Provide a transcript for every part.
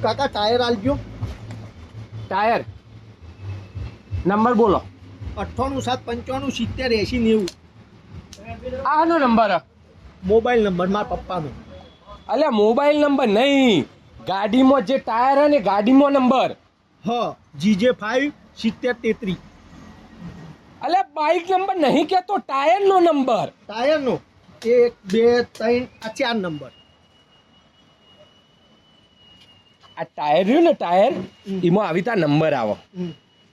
કાકા tyre આલજો. Tyre number બોલો. 98 7 95 70 80 90. આનો નંબર મોબાઈલ નંબર મારા પપ્પાનો. અલ્યા મોબાઈલ નંબર નહીં, ગાડીમાં જે ટાયર હે ને ગાડીમાં નંબર. હા GJ5 70 33. અલ્યા બાઇક નંબર નહીં કેતો, ટાયરનો નંબર. ટાયરનો 1 2 3 આ 4 નંબર. આ ટાયર રહ્યું ને ટાયર, એમાં આવી તા નંબર આવે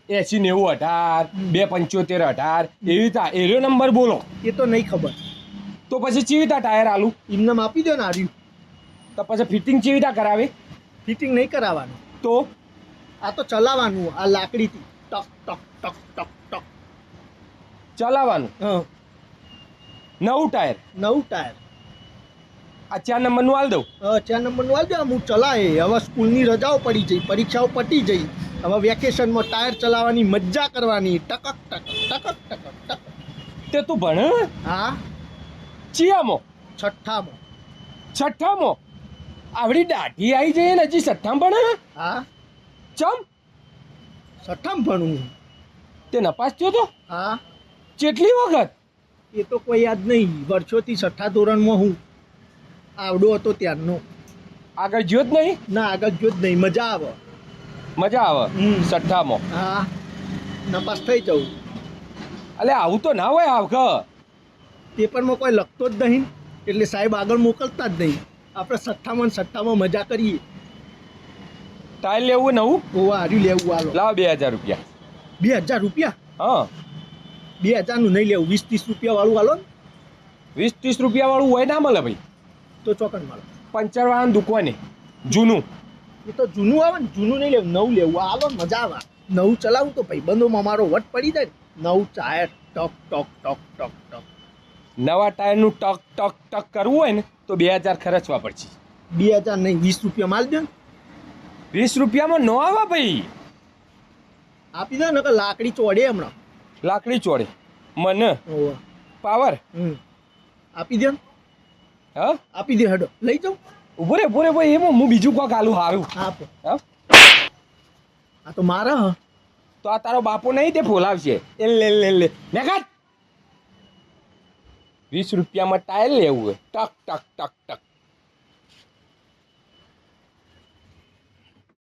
80 90 18 2 75 18 એવી રીતે એનો નંબર બોલો. એ તો નહીં ખબર. તો પછી ચીવી તા ટાયર આલું? એમને આપી દો ને આર્યું. તો પછી ફિટિંગ ચીવી તા કરાવી? ફિટિંગ નહીં કરાવવાનું, તો આ તો ચલાવવાનું આ લાકડીથી ટક ટક ટક ટક ટક ચલાવવાનું. હા નવું ટાયર. નવું ટાયર. આ 4 નંબરનું આલ દઉં. 4 નંબરનું આલજો. હું ચલાવે હવે સ્કૂલની રજાઓ પડી જઈ, પરીક્ષાઓ પતી જઈ, હવે વેકેશનમાં ટાયર ચલાવવાની મજા કરવાની. ટકક ટકક ટકક ટકક ટકક. તે તું ભણે? હા ચિયામાં? 6ઠ્ઠામાં. 6ઠ્ઠામાં? આવડી દાઢી આવી જઈએ ને હજી 6ઠ્ઠામાં ભણે? હા ચમ 6ઠ્ઠામાં ભણું. તે નપાસ થયો તો? હા કેટલી વખત? એ તો કોઈ યાદ નહીં, વર્ષોથી 6ઠ્ઠા ધોરણમાં હું આવડો હતો ત્યારનો. આગળ જ્યો જ નહીં? ના આગળ જો જ નહીં. મજા આવે. મજા આવે 6ઠ્ઠામાં? હા નપાસ થઈ જવું. અલે આવું તો ના હોય આવખ. પેપરમાં કોઈ લખતો જ નહીં એટલે સાહેબ આગળ મોકલતા જ નહીં. આપણે 6ઠ્ઠામાં મજા કરીએ. ટાયર લેવું નવું? ઓવા હાર્યું લેવું. હાલો લાવ 2000 રૂપિયા. 2000 રૂપિયા? હા 2000નું નહીં લેવું, 20 30 રૂપિયા વાળું હાલો ને. 20 30 રૂપિયા વાળું હોય ના મળે ભાઈ. તો ચોકન મળે. પંચર વાળાની દુકાને જૂનું. એ તો જૂનું આવે ને, જૂનું નહીં લેવું, નવું લેવું. હાલો ને મજા આવે. નવું ચલાવું તો ભાઈ બંધોમાં મારો વટ પડી જાય ને. નવું ટાયર ટક ટક ટક ટક ટક. નવા ટાયરનું ટક ટક ટક કરવું હોય ને તો 2000 ખર્ચવા પડશે. 2000 નહીં, 20 રૂપિયા માલ દો ને. 20 રૂપિયામાં ન આવે ભાઈ. આપી દો ને કે લાકડી ચોડે હમણાં. લાકડી ચોડે મને ઓવા પાવર. આપી દો ને. હા આપી દે. હેડો લઈ જાઉં. ઉભો રે ભાઈ, એમાં હું બીજું કોક આલું હારું. આપો. હા આ તો મારા. તો આ તારો બાપો નહીં તે ફોલાવશે. એ લે મેઘાટ 20 રૂપિયામાં ટાયર લેવું હોય ટક ટક ટક ટક.